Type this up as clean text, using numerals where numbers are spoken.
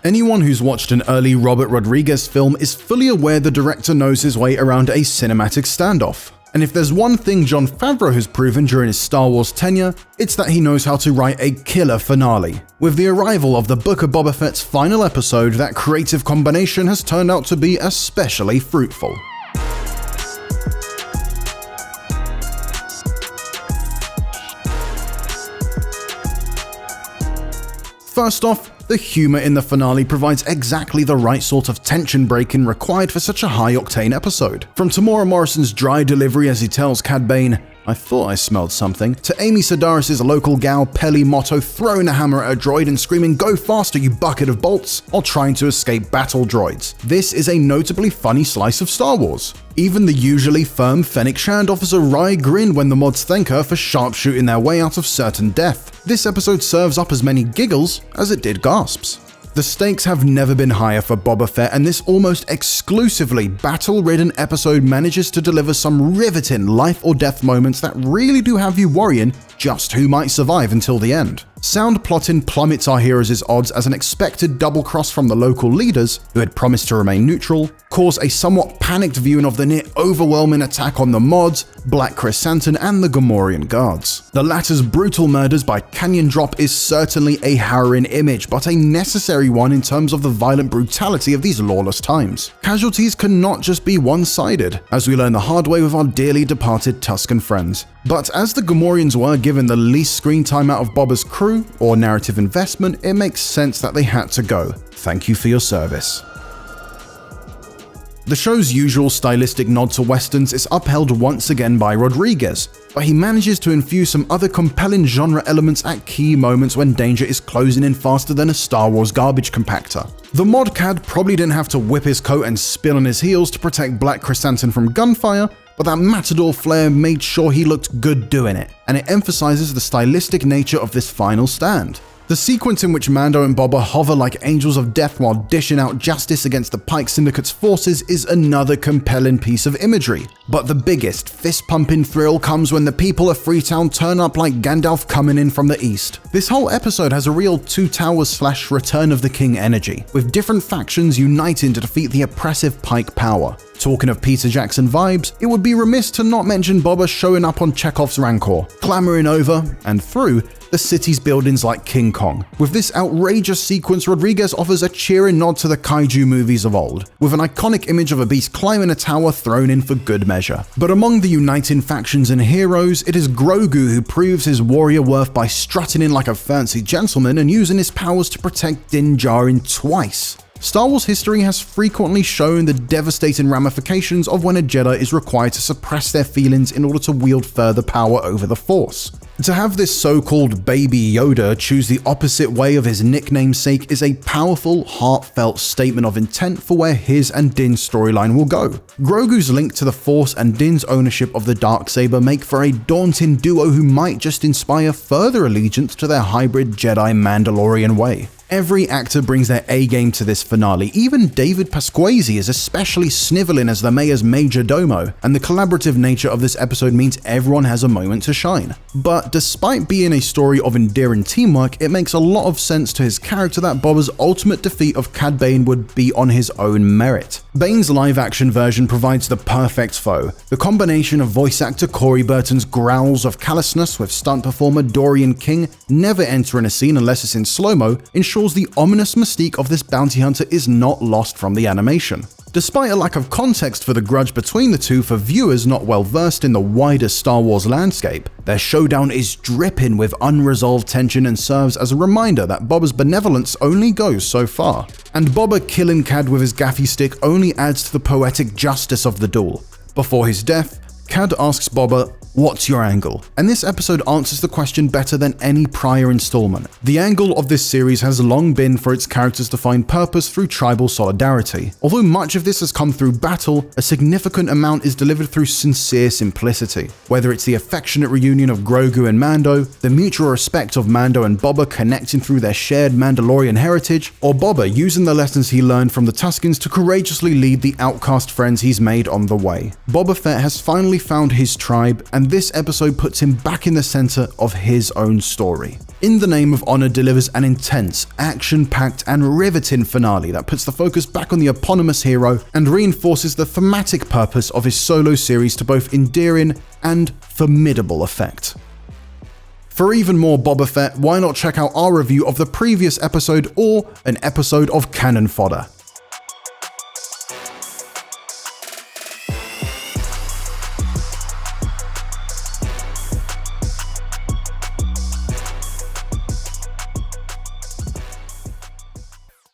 Anyone who's watched an early Robert Rodriguez film is fully aware the director knows his way around a cinematic standoff. And if there's one thing Jon Favreau has proven during his Star Wars tenure, it's that he knows how to write a killer finale. With the arrival of the Book of Boba Fett's final episode, that creative combination has turned out to be especially fruitful. First off, the humor in the finale provides exactly the right sort of tension breaking required for such a high-octane episode. From Tamora Morrison's dry delivery as he tells Cad Bane, "I thought I smelled something," to Amy Sedaris' local gal Peli Motto throwing a hammer at a droid and screaming, "Go faster, you bucket of bolts," while trying to escape battle droids. This is a notably funny slice of Star Wars. Even the usually firm Fennec Shand offers a wry grin when the mods thank her for sharpshooting their way out of certain death. This episode serves up as many giggles as it did gasps. The stakes have never been higher for Boba Fett, and this almost exclusively battle-ridden episode manages to deliver some riveting life-or-death moments that really do have you worrying just who might survive until the end. Sound plotting plummets our heroes' odds as an expected double-cross from the local leaders, who had promised to remain neutral, cause a somewhat panicked viewing of the near-overwhelming attack on the mods, Black Chrysanthemum, and the Gamorrean guards. The latter's brutal murders by Canyon Drop is certainly a harrowing image, but a necessary one in terms of the violent brutality of these lawless times. Casualties cannot just be one-sided, as we learn the hard way with our dearly departed Tusken friends. But as the Gamorreans were given the least screen time out of Boba's crew, or narrative investment, it makes sense that they had to go. Thank you for your service. The show's usual stylistic nod to westerns is upheld once again by Rodriguez, but he manages to infuse some other compelling genre elements at key moments when danger is closing in faster than a Star Wars garbage compactor. The mod Cad probably didn't have to whip his coat and spin on his heels to protect Black Chrysanthemum from gunfire, but that matador flair made sure he looked good doing it, and it emphasizes the stylistic nature of this final stand. The sequence in which Mando and Boba hover like angels of death while dishing out justice against the Pike Syndicate's forces is another compelling piece of imagery. But the biggest, fist-pumping thrill comes when the people of Freetown turn up like Gandalf coming in from the east. This whole episode has a real Two Towers / Return of the King energy, with different factions uniting to defeat the oppressive Pike power. Talking of Peter Jackson vibes, it would be remiss to not mention Boba showing up on Chekhov's Rancor, clambering over, and through, the city's buildings like King Kong. With this outrageous sequence, Rodriguez offers a cheering nod to the kaiju movies of old, with an iconic image of a beast climbing a tower thrown in for good measure. But among the uniting factions and heroes, it is Grogu who proves his warrior worth by strutting in like a fancy gentleman and using his powers to protect Din Djarin twice. Star Wars history has frequently shown the devastating ramifications of when a Jedi is required to suppress their feelings in order to wield further power over the Force. To have this so-called baby Yoda choose the opposite way of his nickname's sake is a powerful, heartfelt statement of intent for where his and Din's storyline will go. Grogu's link to the Force and Din's ownership of the Darksaber make for a daunting duo who might just inspire further allegiance to their hybrid Jedi-Mandalorian way. Every actor brings their A-game to this finale. Even David Pasquesi is especially sniveling as the mayor's major domo, and the collaborative nature of this episode means everyone has a moment to shine. But despite being a story of endearing teamwork, it makes a lot of sense to his character that Boba's ultimate defeat of Cad Bane would be on his own merit. Bane's live-action version provides the perfect foe. The combination of voice actor Corey Burton's growls of callousness with stunt performer Dorian King never entering a scene unless it's in slow-mo ensures the ominous mystique of this bounty hunter is not lost from the animation. Despite a lack of context for the grudge between the two for viewers not well versed in the wider Star Wars landscape, their showdown is dripping with unresolved tension and serves as a reminder that Boba's benevolence only goes so far. And Boba killing Cad with his gaffy stick only adds to the poetic justice of the duel. Before his death, Cad asks Boba, "What's your angle?" And this episode answers the question better than any prior installment. The angle of this series has long been for its characters to find purpose through tribal solidarity. Although much of this has come through battle, a significant amount is delivered through sincere simplicity. Whether it's the affectionate reunion of Grogu and Mando, the mutual respect of Mando and Boba connecting through their shared Mandalorian heritage, or Boba using the lessons he learned from the Tuskens to courageously lead the outcast friends he's made on the way. Boba Fett has finally found his tribe, and this episode puts him back in the center of his own story. In the Name of Honor delivers an intense, action-packed and riveting finale that puts the focus back on the eponymous hero and reinforces the thematic purpose of his solo series to both endearing and formidable effect. For even more Boba Fett, why not check out our review of the previous episode or an episode of Cannon Fodder.